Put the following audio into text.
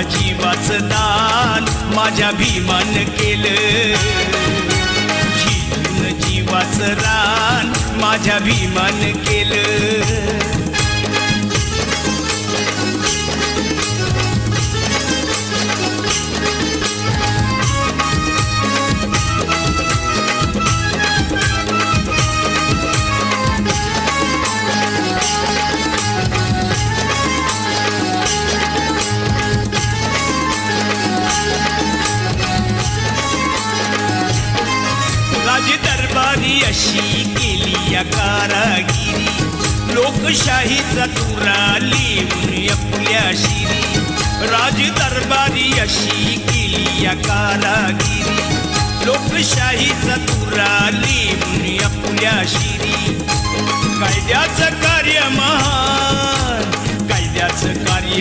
जीवाचं दान माझ्या भीमान केलं, झिजून जीवाचं रान माझ्या भीमान केलं. राज दरबारी अशी केली या कारागिरी, लोकशाहीचा तुरा लिहून आपल्या शिरी. राज दरबारी अशी केली या कारागिरी, लोकशाहीचा तुरा लिहून आपल्या शिरी. कायद्याचं कार्य महान, कायद्याचं कार्य